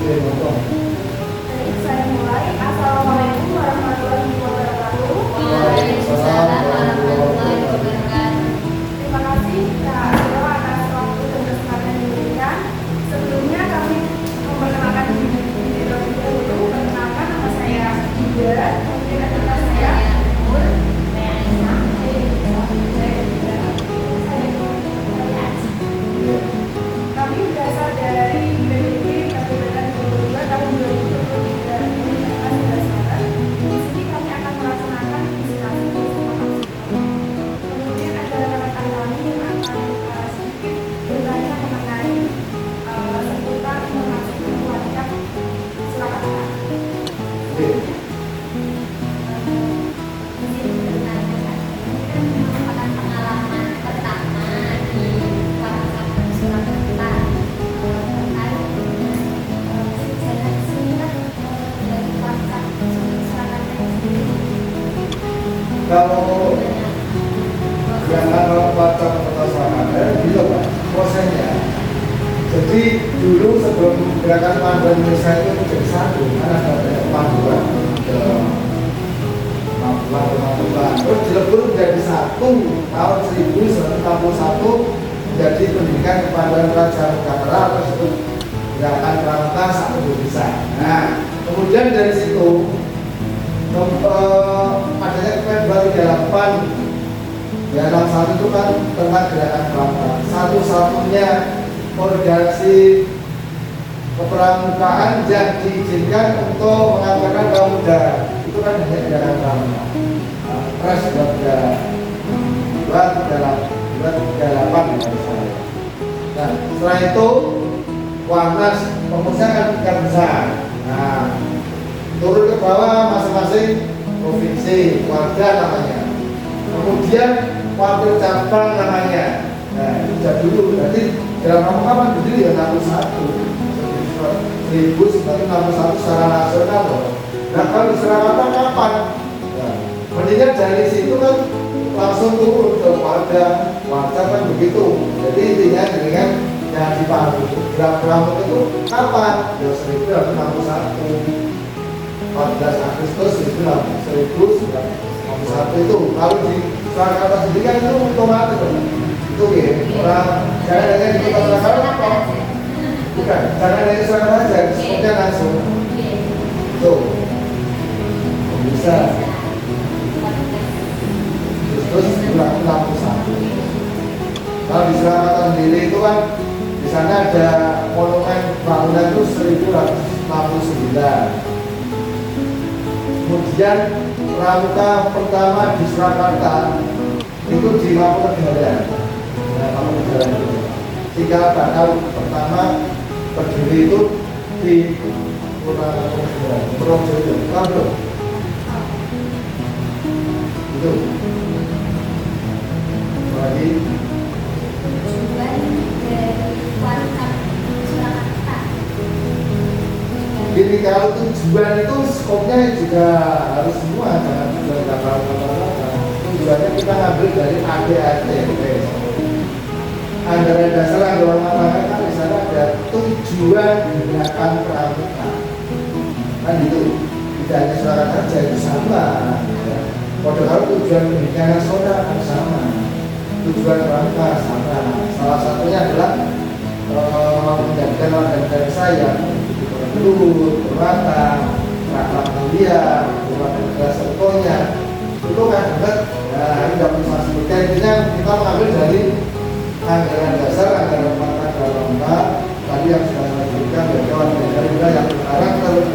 Baik, saya mulai. Assalamualaikum warahmatullahi wabarakatuh. Waalaikumsalam warahmatullahi wabarakatuh. Terima kasih Kak Adel atas waktu dan kesempatan yang diberikan. Sebelumnya kami memperkenalkan diri terlebih dahulu. Perkenalkan, nama saya Ida. Kemudian ada kelas saya Nur, saya Aisyah, kami berasal dari BPD Kabupaten Bogor tahun 2023 ini tanggal 11 Maret. Di sini kami akan melaksanakan visitasi bersama Kapsul. Kemudian ada rekan kami yang akan sedikit bertanya mengenai seputar informasi keluarga. Silakan Kak. Pengalaman pertama di Kabupaten Surakarta terkait sejarah singkat dari Kabupaten Surakarta sendiri. Kalau Wacak Kota Surakarta gitu Pak prosesnya. Jadi dulu sebelum gerakan Panduan Indonesia itu menjadi satu, kan ada banyak panduan terus dilebur menjadi satu tahun 1961 menjadi pendidikan kepanduan Kerajaan Nusantara tersebut gerakan pramuka satu Indonesia. Nah kemudian dari situ adanya Kepres 238 ya 61 itu kan tentang gerakan pramuka, satu-satunya organisasi kepramukaan yang diizinkan untuk mengantarkan kaum muda itu kan hanya gerakan pramuka. Kepres 238 misalnya. Nah setelah itu Wantas pengurusnya kan tingkat besar. Nah turun ke bawah masing-masing provinsi, warga namanya. Kemudian wakil cabang namanya. Nah itu sudah dulu. Jadi dalam pramuka kan berdiri ya 1961 secara nasional loh. Nah kalau di Surakarta kapan? Nah, mendingan dari situ kan langsung turun ke warga kan begitu. Jadi intinya dengan yang dipandu gerak pramuka itu kapan? Ya 1961 14 Agustus 1961 itu. Kalau di Surakarta sendiri kan itu otomatis itu ya orang jangan hanya di kota Surakarta bukan, jangan dari Surakarta saja semuanya langsung tuh bisa terus 1961. Kalau di Surakarta sendiri itu kan di sana ada monumen bangunan itu 1969. Kemudian pramuka pertama di Surakarta itu di Mangkunegaran. Nah, Mangkunegaran itu. Sehingga bakal pertama berdiri itu di Purworejo. Tahu itu. Lagi Tujuan dari Wacak Surakarta. jadi kalau tujuan itu skopnya juga harus semua, jangan tujuan kapal-kapal. Tujuannya kita ambil dari ADAT, anggaran dasar anggaran lapangan kan di sana ada tujuan gerakan pramuka. Kan itu tidak hanya Surakarta saja itu sama. Ya. Padahal tujuan pendidikan nasional kan sama, tujuan pramuka sama. Salah satunya adalah menjadikan warga negara saya berlur, bermata, berakhlak mulia, berwarga negara seutuhnya. Itu kan benar. Nah ini dapat saya sebutkan intinya kita mengambil dari anggaran dasar, anggaran rumah tangga tadi yang sudah saya sebutkan dari warga negara kita yang sekarang terus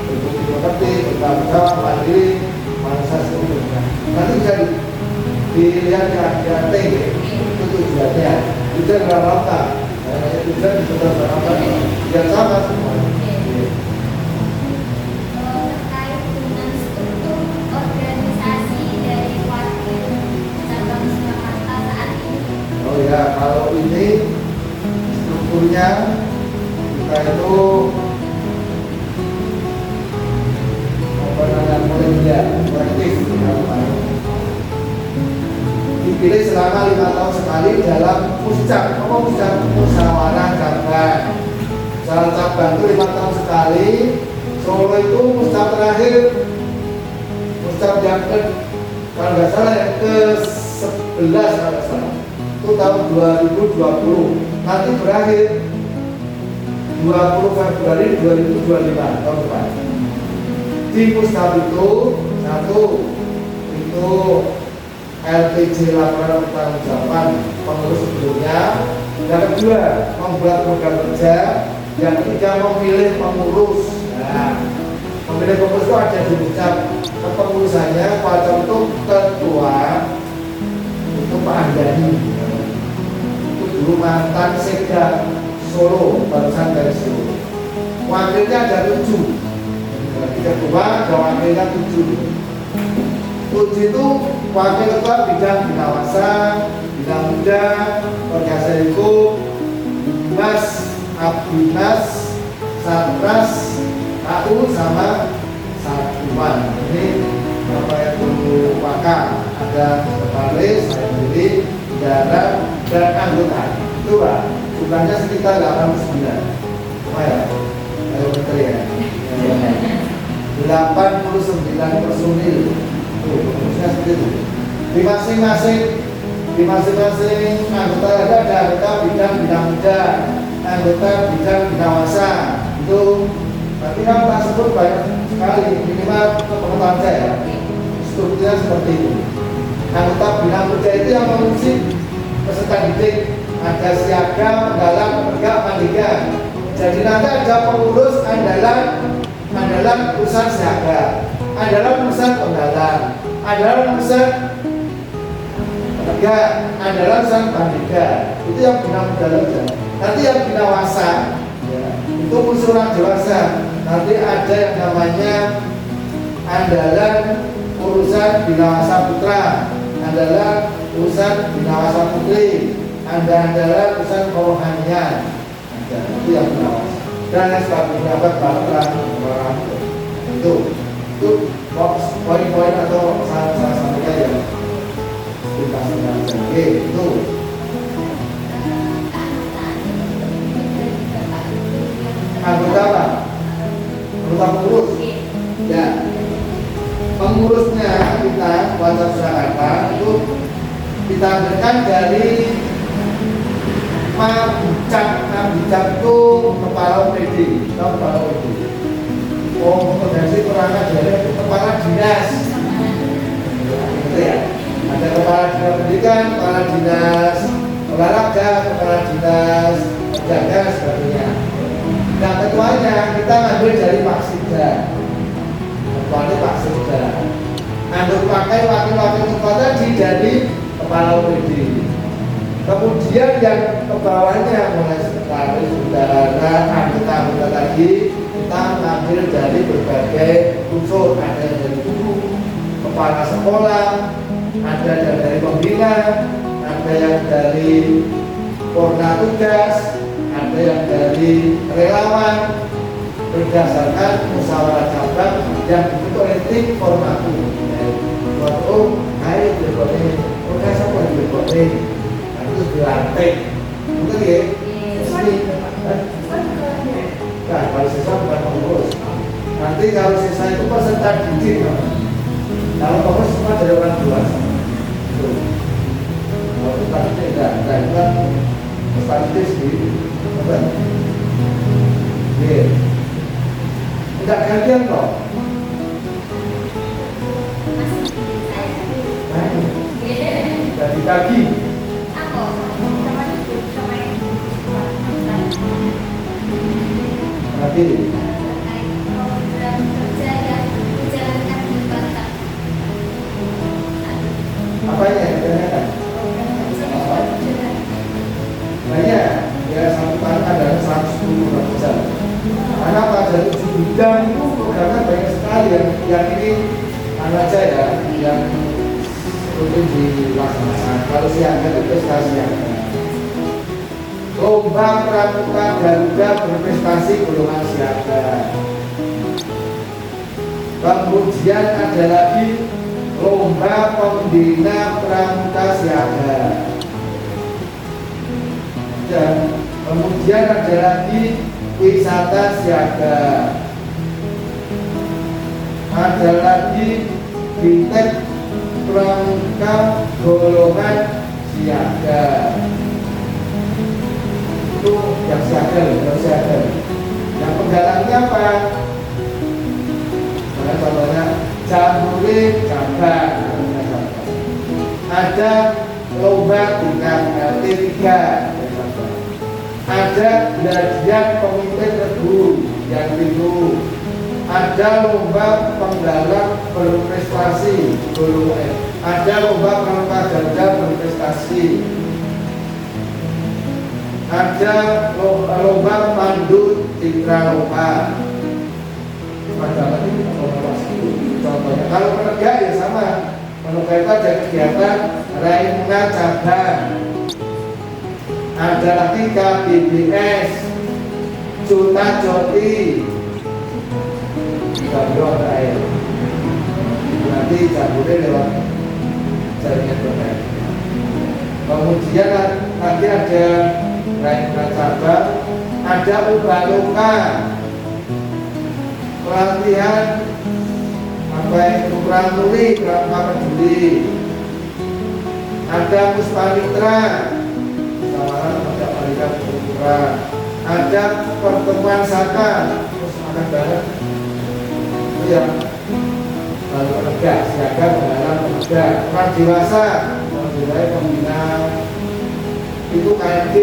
berbukti mengerti, bertanggung jawab, mandiri, manusia sepenuhnya. Nanti bisa dilihat di ADAT itu tujuannya. Tujuan berapa? Tujuan di sebelah berapa? Yang sama semua. Terkait dengan struktur organisasi dari wakil cabang Surakarta saat ini. Oh ya, kalau ini strukturnya kita itu apa namanya kolektif dipilih selama 5 tahun sekali dalam musyawarah musyawarah cabang. Misalnya cabang itu 5 tahun sekali. Solo itu Mustab terakhir, Mustab yang kalau nggak salah yang ke-11 kalau nggak salah itu tahun 2020, nanti berakhir 20 Februari 2025 tahun depan. Di Mustab itu satu itu LPJ laporan pertanggungjawaban pengurus sebelumnya, yang kedua membuat program kerja, yang ketiga memilih pengurus. Nah, memilih pengurus itu ada di ucap kepengurusannya pada untuk ketua itu Pak Andani, itu dulu mantan Sekda Solo, barusan dari Solo. Wakilnya ada 7, jadi ketua ada wakilnya 7. 7 itu wakil ketua bidang binawasa, bidang muda, organisasi hukum, Mas Abdinas, Satras, KU sama Satuan. Ini apa itu Waka, ada sekretaris, saya sendiri, bendara, dan anggota. Itu Pak, jumlahnya sekitar 89. Ya, ayo menteri ya. 89 personil. Tuh, seperti itu. Di masing-masing anggota ada anggota bidang muda, anggota bidang binawasa. Itu tapi kan tak sebut banyak sekali, minimal pengetahuan saya. Strukturnya seperti itu. Anggota bidang muda itu yang mengurusi peserta didik, ada siaga, penggalang, penegak, mandika. Jadi nanti ada pengurus andalan urusan siaga, andalan urusan penggalang, andalan urusan penegak, andalan urusan mandika. Itu yang bidang muda saja. Nanti yang binawasa ya, itu unsur orang dewasa. Nanti ada yang namanya andalan urusan binawasa putra, andalan urusan binawasa putri, andalan urusan kerohanian. Itu yang binawasa. Dan yang sebagainya bapak itu poin-poin atau salah satunya yang dikasihkan jadi itu. Anggota apa? Anggota pengurus. Ya, pengurusnya kita Wajah Surakarta itu kita ambilkan dari Mabicak itu kepala PD, kepala PD. Oh, potensi kurangnya dari kepala dinas. Gitu ya. Ada kepala dinas pendidikan, kepala dinas olahraga, kepala dinas jaga sebagainya. Nah, ketuanya kita ngambil dari Pak Sikda. Ketuanya Pak Sikda. Ambil pakai wakil-wakil ketua tadi dari kepala PD. Kemudian yang ke bawahnya mulai sekretaris, bendahara, anggota-anggota tadi kita mengambil dari berbagai unsur. Ada yang dari guru, kepala sekolah, ada yang dari pembina, ada yang dari Porna tugas, ada yang dari relawan, berdasarkan musyawarah cabang yang dibentuk oleh tim formatur. Ayo berikutnya, oke siapa yang berikutnya? Terus dilantik, betul ya? Nah, kalau sisa bukan pengurus. Nanti kalau sisa itu peserta didik, kalau pengurus semua dari orang dewasa. Kalau peserta didik tidak kan peserta didik sendiri, betul? Iya. Tidak gantian kok. Jadi kaki. Nanti. Apanya? Ditanyakan. Banyak. Ya satu tahun ada 110 persen. Karena pada 7 bidang itu programnya banyak sekali yang ini aja ya yang rutin dilaksanakan. Kalau siaga itu prestasi yang lomba pramuka Garuda berprestasi golongan siaga. Kemudian ada lagi lomba pembina pramuka siaga. Dan kemudian ada lagi wisata siaga. Ada lagi bintang perangkat golongan siaga. Itu yang siaga, yang siaga. Yang penggalangnya apa? Nah, contohnya jambore cabang. Ada lomba tingkat LT3. Ada belajar pemimpin regu yang itu. Ada lomba penggalak berprestasi golongan. Ada lomba pramuka ganda berprestasi. Ada lomba pandu citra lomba. Padahal ini contohnya. Kalau penegak ya sama. Penegak itu ada kegiatan Raimuna cabang. Ada lagi KBBS, Juta Joti, Jambro air. Nanti jambore lewat jaringan internet. Kemudian nanti ada Raimuna cabang, ada Ubaloka, pelatihan apa itu pramuli, pramuka peduli. Ada Puspanitra, tawaran pada Parika Putra. Ada pertemuan Saka, terus makan bareng. Itu yang lalu penegak, siaga penggalang penegak. Orang dewasa, mulai pembina itu KMD,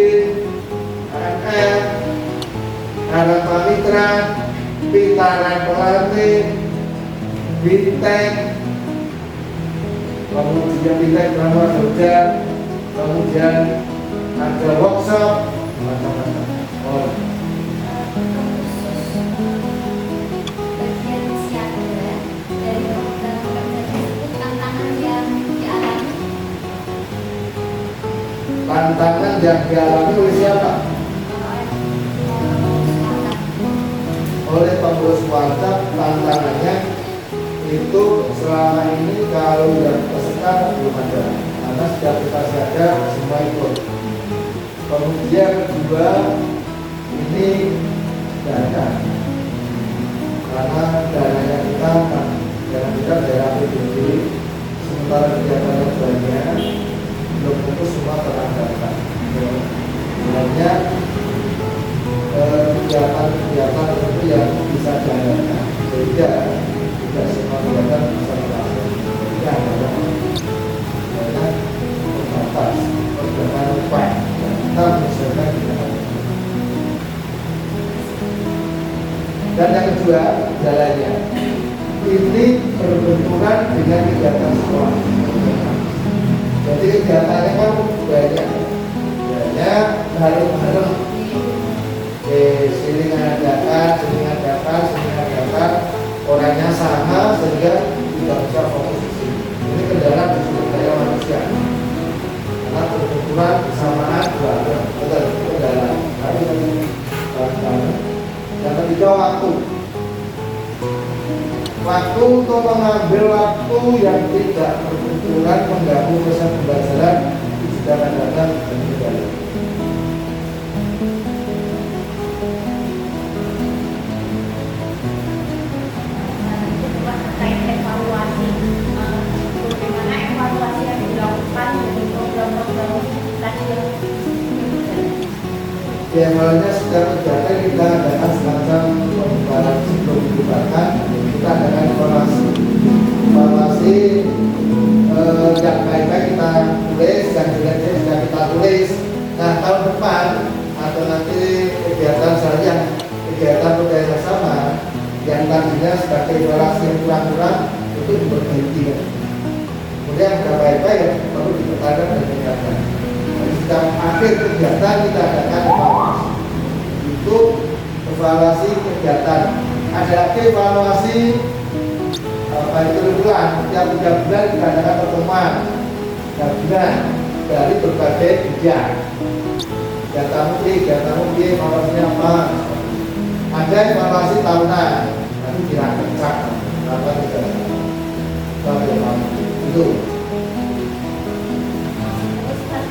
KMR, Harapan Mitra, Pintaran Pelatih, Binteng, kemudian Binteng Pramuka Jogja, kemudian ada workshop macam-macam. Bagian siaga dari program kerja tersebut tantangan yang dialami Tantangan yang dialami oleh siapa? Oleh pengurus WhatsApp. Tantangannya itu selama ini kalau yang peserta belum ada, karena setiap kita siaga semua ikut. Kemudian kedua, ini dana, karena dananya kita daerah PBB, sementara kegiatannya banyak, belum tentu semua teranggarkan. Sebenarnya kegiatan itu yang bisa diandalkan, sehingga tidak semua kegiatan bisa berhasil. Ya, karena terbatas, perjalanan lupa. Kita misalkan dan yang kedua jalannya ini berbenturan dengan kegiatan sekolah. Jadi kegiatannya kan banyak bareng-bareng. Sini ngadakan, orangnya sama sehingga tidak bisa fokus di sini. Ini kendala di sumber daya manusia. Karena berbenturan bersamaan bareng, kendala. Yang ketiga waktu untuk mengambil waktu yang tidak berbenturan mengganggu proses pembelajaran itu juga kadang-kadang kendala. Terkait evaluasi, bagaimana evaluasi yang dilakukan dari program-program tadi yang Ya, awalnya setiap kegiatan kita adakan semacam pembukaan sebelum dibubarkan. Kita adakan evaluasi yang baik-baik kita tulis, yang jelek-jelek sudah kita tulis. Nah, tahun depan atau nanti kegiatan selanjutnya, kegiatan budaya sama yang tadinya sebagai evaluasi yang kurang-kurang itu diperbaiki. Kemudian yang baik-baik perlu dipertahankan dan ditingkatkan. Setiap akhir kegiatan kita adakan evaluasi. Itu evaluasi kegiatan. Ada lagi evaluasi bulan. Setiap 3 bulan kita adakan pertemuan gabungan dari berbagai bidang. Kegiatan mungkin evaluasinya apa? Ada evaluasi tahunan. Nanti dirancang apa tidak. Itu.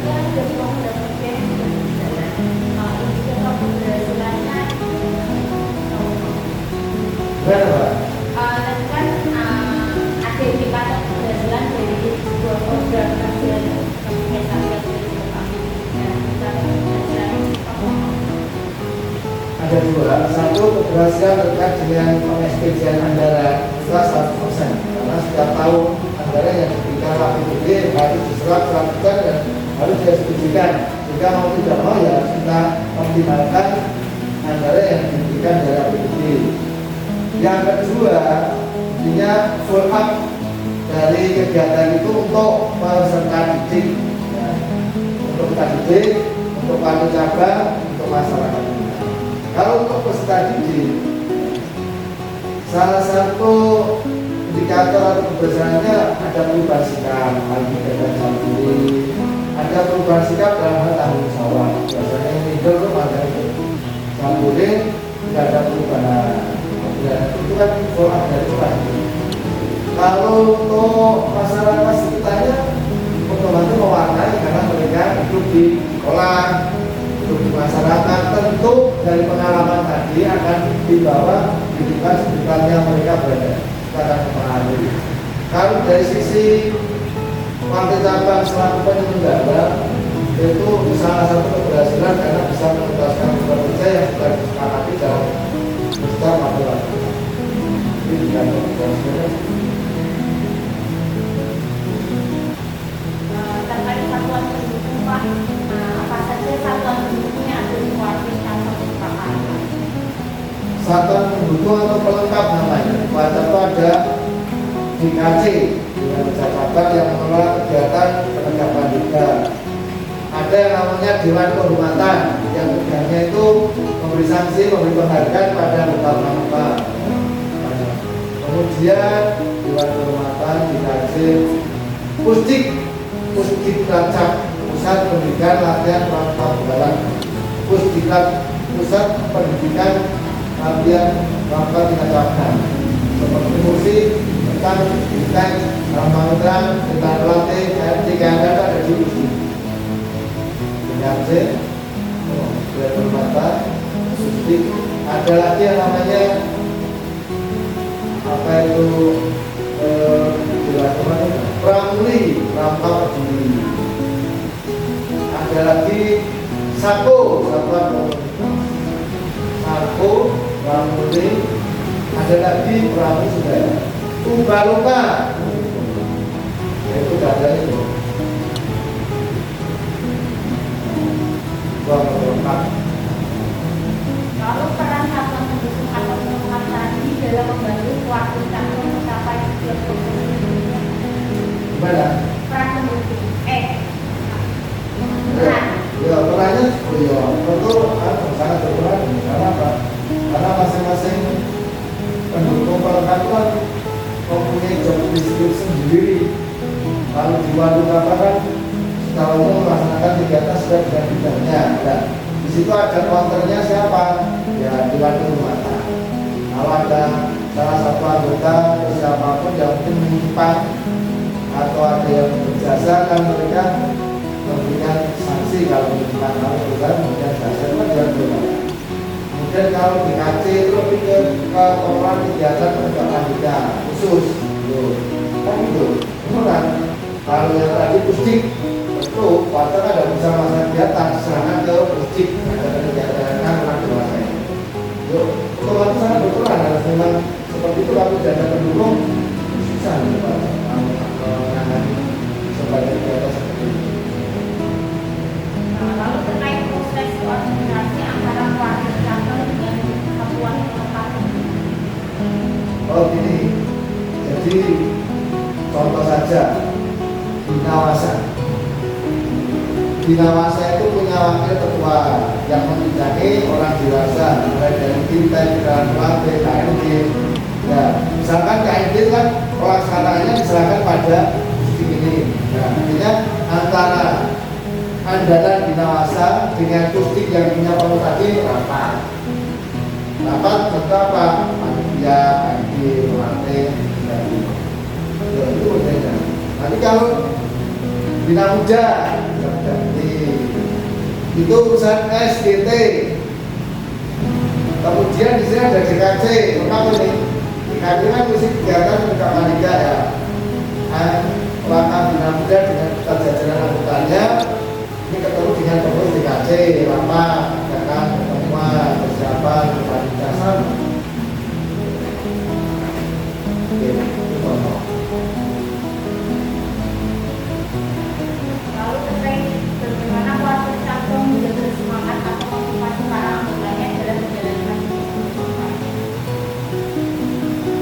dari program kerja yang sudah berjalan, indikator keberhasilannya ada dua. Satu, keberhasilan terkait dengan pengekspedisian anggaran setelah 100%, karena setiap tahun anggaran yang diberikan APBD harus diserap 100% dan harus dieksekusikan. Jika mau tidak mau ya kita optimalkan anggaran yang diberikan dari APBD. Yang kedua, intinya full up dari kegiatan itu untuk peserta didik, ya. Untuk peserta didik, untuk wali cabang, untuk masyarakat. Kalau untuk peserta didik, salah satu indikator atau keberhasilannya ada perubahan sikap, ada perubahan sikap dalam hal tanggung jawab. Biasanya yang middle itu ada itu, sambutin tidak ada perubahan. Ya, itu kan follow up dari Tuhan. Kalau untuk masyarakat sekitarnya otomatis mewarnai karena mereka hidup di sekolah, hidup di masyarakat, tentu dari pengalaman tadi akan dibawa didikan sekitarnya mereka berada. Kita akan memahami. Kalau dari sisi partai cabang selaku penyelenggara itu salah satu keberhasilan karena bisa menuntaskan beberapa kerja yang sudah disepakati dalam besar masalah. Ini bukan keberhasilan. Terkait satuan pendukung Pak, apa saja satuan pendukungnya ada di Warpis atau Pakai? Satuan pendukung atau pelengkap namanya. Pada itu ada DKC dengan jabatan yang mengelola kegiatan penegakan hukum. Ada yang namanya Dewan Kehormatan yang tugasnya itu memberi sanksi, memberi penghargaan pada anggota pramuka. Kemudian Dewan Kehormatan DKC Pusdiklat Pusat Pendidikan Latihan Pramuka Bugalan, Pusdiklat Pusat Pendidikan Latihan Pramuka tingkat cabang, seperti fungsi tentang desain Pramuka, tentang pelatih, KMT ada di uji. DKC, Dewan Kehormatan, Pusdik, ada lagi yang namanya apa itu Pramuli, Pramuka Peduli. Ada lagi Sako, Satuan Komunitas. Sako, Pramuli. Ada lagi Pramu sudah. Ubaloka, itu ada itu. Ubaloka. Lalu peran satuan pendukung atau pelengkap tadi dalam membantu kewakilan mencapai tujuan program. Gimana? Peran pendukung, Ya, perannya tentu sangat berperan. Karena apa? Karena masing-masing pendukung pelengkap kan mempunyai job description sendiri. Lalu di waduk apa kan secara umum melaksanakan kegiatan sesuai dengan bidangnya. Dan di situ ada counternya siapa? Ya, di waduk mata. Kalau ada salah satu anggota atau siapapun yang mungkin menyimpang atau ada yang berjasa, kan mereka memberikan sanksi kalau menyimpang, kalau bukan memberikan jasa itu kan jangan berubah. Kemudian kalau di KC itu lebih ke pengelolaan kegiatan penegakan hukum khusus, kan itu. Kemudian kalau yang tadi Pusdik, tentu warga kan tidak bisa melaksanakan kegiatan, serangan ke Pusdik, ada kegiatan kan orang dewasa. Yuk, otomatis sangat berperan. Harus memang seperti itu. Kalau tidak ada pendukung susah menangani sebagai kegiatan seperti itu. Lalu terkait proses koordinasi antara warga cabang dengan satuan pelengkap. Oh gini, jadi contoh saja Binawasa. Binawasa itu punya wakil ketua yang membidangi orang dewasa, mulai dari kita dan pelatih KMD. Ya, misalkan KMD kan pelaksanaannya diserahkan pada Pusdik ini. Nah, artinya antara andalan Binawasa dengan Pusdik yang punya penuh tadi rapat tentu apa? Panitia, KMD, pelatih, ya, itu berbeda. Nanti kalau Bina Muda itu urusan SDT. Kemudian di sini ada DKC, lengkap ini. DKC kan mesti kegiatan penegakan liga ya. Langkah Bina Muda dengan jajaran anggotanya ini ketemu dengan pengurus DKC, lama, pertemuan, persiapan,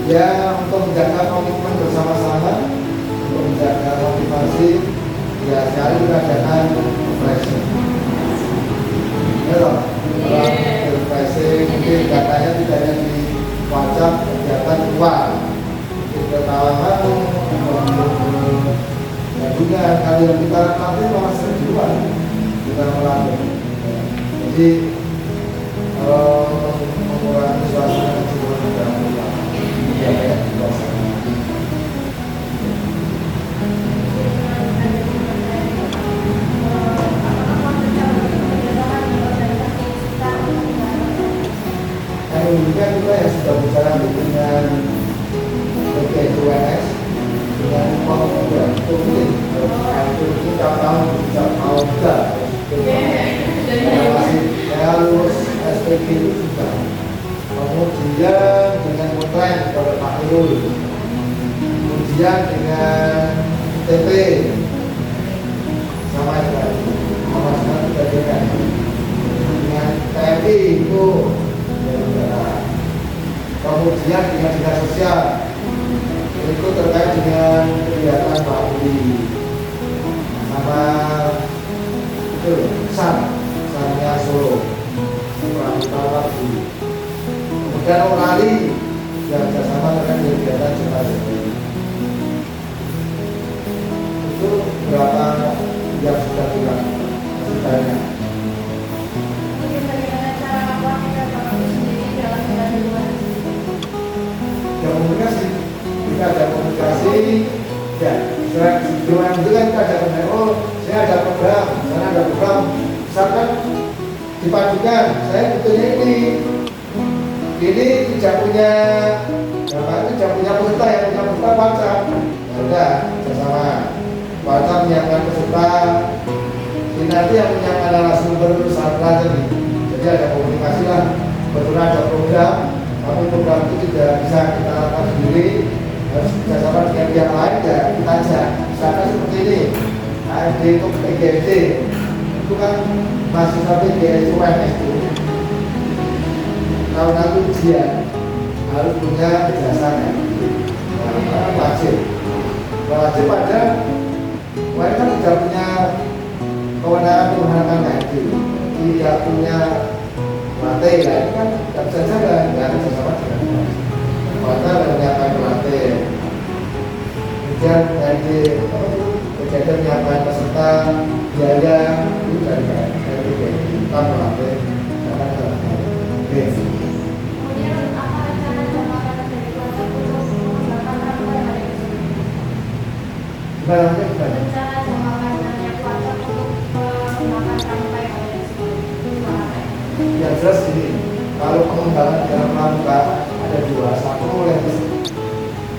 Ya, untuk menjaga komitmen bersama-sama, untuk menjaga motivasi, ya sekali mengadakan refreshing. Ya toh, kalau refreshing mungkin katanya tidak hanya di WhatsApp, kegiatan luar, mungkin ke Tawangan, Bandungan, kalian kita nanti malah sering di luar kita melatih. Jadi kalau mengurangi suasana kejenuhan dalam rumah, ya kayak di luar sana. Kemudian kita yang sudah bicara dengan PKUNS dengan pengukuran itu kita tahu bisa tahu enggak saya lulus SPG itu sudah kemudian dengan kontrak kepada Pak Irul, kemudian dengan TP sama kita dengan TNI itu kemudian dengan dinas sosial itu terkait dengan kegiatan Pak Uli sama itu Sannya Solo Pramuka Waktu, kemudian Orali yang bersama terkait kegiatan Jawa Sendiri itu berapa yang sudah dilakukan masih banyak. Komunikasi, kita ada komunikasi, ya, dengan itu kan kita ada komunikasi, oh saya ada program, sana ada program, misalkan dipadukan, saya butuhnya ini tidak punya, tidak punya peserta, yang punya peserta WhatsApp, ya udah, bersama WhatsApp menyiapkan peserta, ini nanti yang menyiapkan narasumber sarana jadi ada komunikasi lah, betul ada program. Tapi program itu tidak bisa kita lakukan sendiri, harus bersama dengan pihak lain, ya kita ajak. Misalkan seperti ini, AFD untuk PGSD itu kan mahasiswa PGSD UMS itu tahun ujian harus punya ijazahnya, wajib pada mereka tidak punya kewenangan menggunakan IT, tidak punya pelatih lah, ini kan tidak bisa jaga, nggak ada bersama dengan pelatih dan menyiapkan pelatih. Kemudian dari kegiatan menyiapkan peserta, biaya itu dari kita pelatih, jangan pelatih. Kemudian apa rencana jamaah dari keluarga untuk mengembangkan apa yang ada di sini? Rencana jamaah dari keluarga untuk mengembangkan apa yang ada di sini? Yang jelas ini, kalau pengembangan dalam pramuka ada dua, satu oleh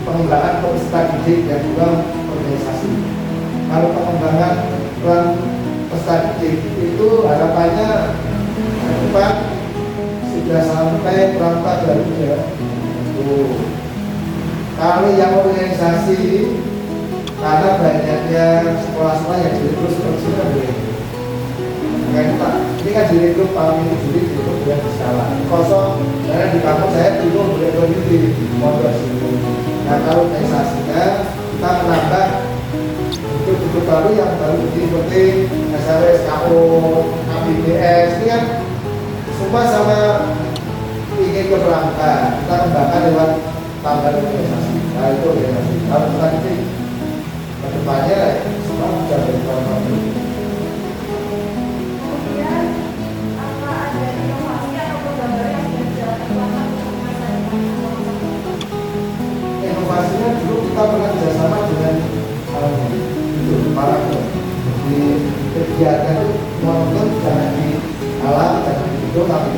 pengembangan peserta didik dan juga organisasi. Kalau pengembangan peserta didik itu harapannya depan sudah sampai pramuka Garuda. Kalau yang organisasi, karena banyaknya sekolah-sekolah yang direkrut seperti ini, ini kan direkrut tahun ini Juli direkrut bulan di skala kosong, karena di kampus saya dulu direkrut di modal sini. Nah kalau organisasinya kita menambah bentuk-bentuk baru yang baru seperti SRSKO, ABBS, ini kan semua sama ingin ke pramuka, kita kembangkan lewat tambahan organisasi. Nah itu organisasi. Kalau kita ini kedepannya semua sudah dari pramuka. Kemudian apa ada inovasi atau program baru yang sudah dijalankan untuk masa depan? Inovasinya dulu kita pernah kerjasama dengan itu para di kegiatan itu nonton jangan di alam, jangan di itu tapi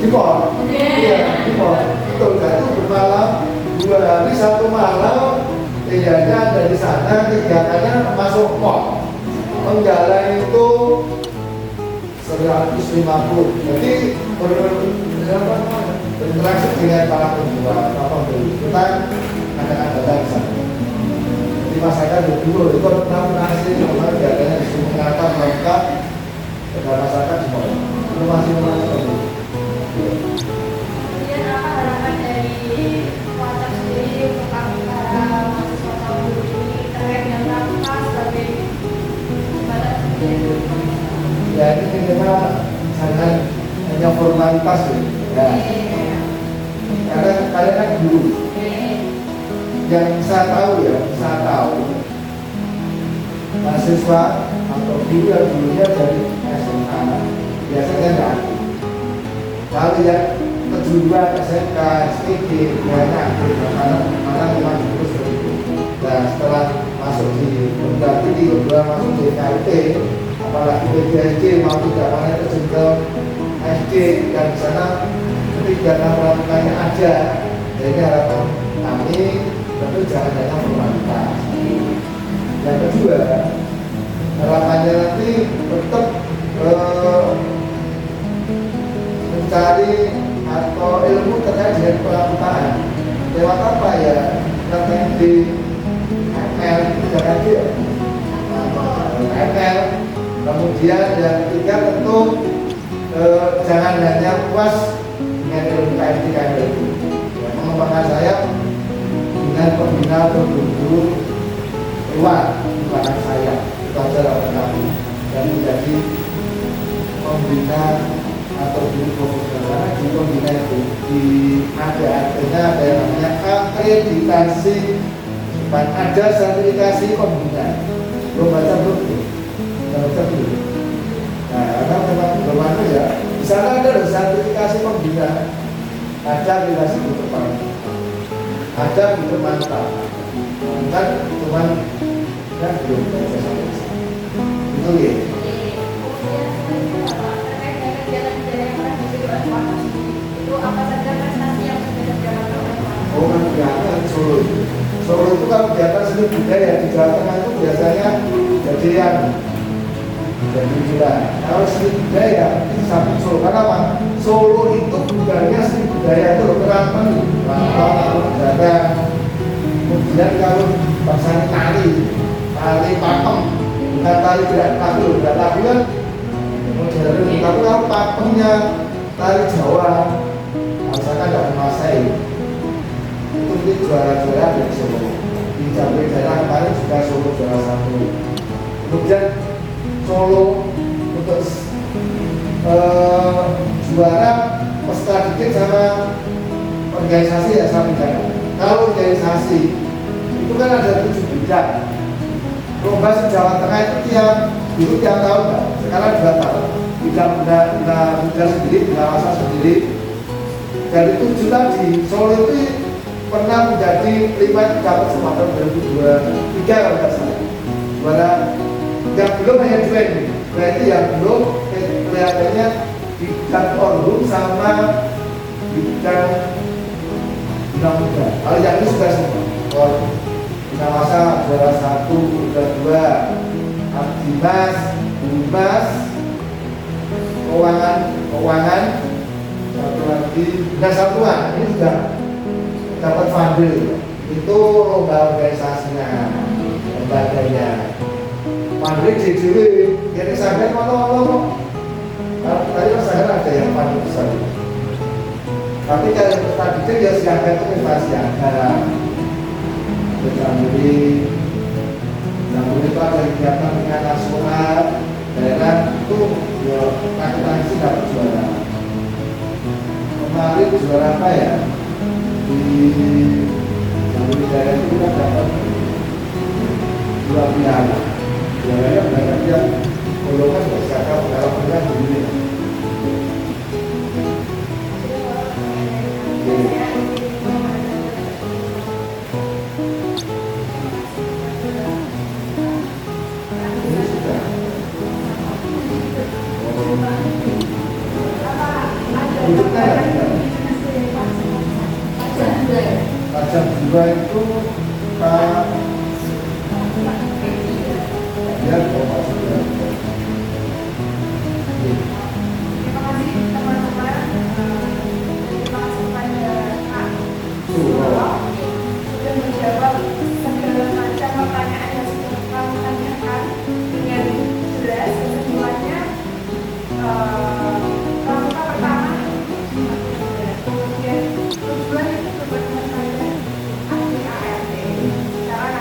di pol, iya di pol itu itu bermalam 2 hari 1 malam, kejadian ada di sana, kegiatannya masuk pol, menjalani itu 150, jadi berinteraksi dengan para penjual, apa beli, kita akan datang di sana. Jadi masyarakat dulu itu nasi, kemarin kegiatannya disuruh mengantar mereka kepada masyarakat di bawah. Itu masih Kemudian apa harapan dari keluarga ya ini minimal jangan hanya formalitas ya. Karena kalian kan guru, yang saya tahu mahasiswa atau guru yang dulunya dari SMA biasanya nggak aktif. Lalu yang kejuruan SMK, SPG, banyak aktif karena memang terus begitu. Nah setelah masuk di perguruan tinggi, kemudian masuk di KIT, apalagi PGSD mau tidak mana terjun ke SD dan di sana ketika pramukannya ada. Jadi harapan kami tentu jangan hanya formalitas. Yang kedua, harapannya nanti tetap mencari atau ilmu terkait dengan pramukaan. Lewat apa ya? Terkait di ML, jangan dia ML. Kemudian yang ketiga tentu jangan hanya puas dengan ilmu KMD itu. Ya, mengembangkan saya dengan pembina guru luar bukan saya, itu aja lawan kami dan menjadi pembina atau guru profesional. Karena di pembina itu ada yang namanya akreditasi, supaya ada sertifikasi pembina. Belum baca dulu. Nah, karena memang belum ada ya. Di sana ada sertifikasi pembina, ada akreditasi guru depan, ada guru mantap. Bukan cuman kan belum baca sampai di sana. Itu ya. Itu apa saja prestasi yang sudah dijalankan oleh Pak? Oh kan kegiatan Solo. Solo itu kalau kegiatan seni budaya di Jawa Tengah itu biasanya jadi yang jadi gila. Kalau seni budaya itu sampai Solo. Karena apa? Solo itu budaya seni budaya itu keraton, ada. Kemudian kalau bahasanya tari pakem, bukan tari tidak lagu kan modern. Tapi kalau pakemnya tari Jawa, misalkan tidak menguasai, itu mungkin juara-juara dari Solo. Di Jambi daerah kemarin juga Solo juara 1. Kemudian Solo untuk juara peserta didik sama organisasi ya sama bidang. Kalau organisasi itu kan ada 7 bidang. Lomba se-Jawa Tengah itu tiap tahun kan? Sekarang 2 tahun. Bidang sendiri, pengawasan sendiri. Dari 7 tadi, Solo itu pernah menjadi 5 dapat kesempatan 2023 kalau tidak salah. Juara yang belum hanya 2 ini. Berarti yang belum kelihatannya bidang orhum sama bidang muda. Kalau yang ini sudah semua. Pengawasan juara 1, juara 2, Abdimas, Humas, keuangan, satu lagi, dan satuan ini sudah dapat funding. Itu lomba organisasinya, lembaganya. Funding di diri, jadi sampai mana-mana. Tadi saya ada yang funding besar. Tapi kalau tadi dia siapkan itu masih ada. Jambi itu ada kegiatan tingkat nasional daerah itu ya laki-laki dapat juara. Kemarin juara apa ya di Jambi daerah itu kan dapat 2 piala. Juaranya banyak yang golongan bersiaga kalau punya diri. Pajak jiwa itu Pak ya Bapak sudah. Terima kasih teman-teman. Terima kasih pada Pak sudah menjawab segala macam pertanyaan yang sudah kami tanyakan dengan jelas. Semuanya pramuka pertama, kemudian tujuan itu berbanding pada ahli ART. Secara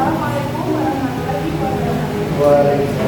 Wassalamualaikum warahmatullahi wabarakatuh. Waalaikumsalam.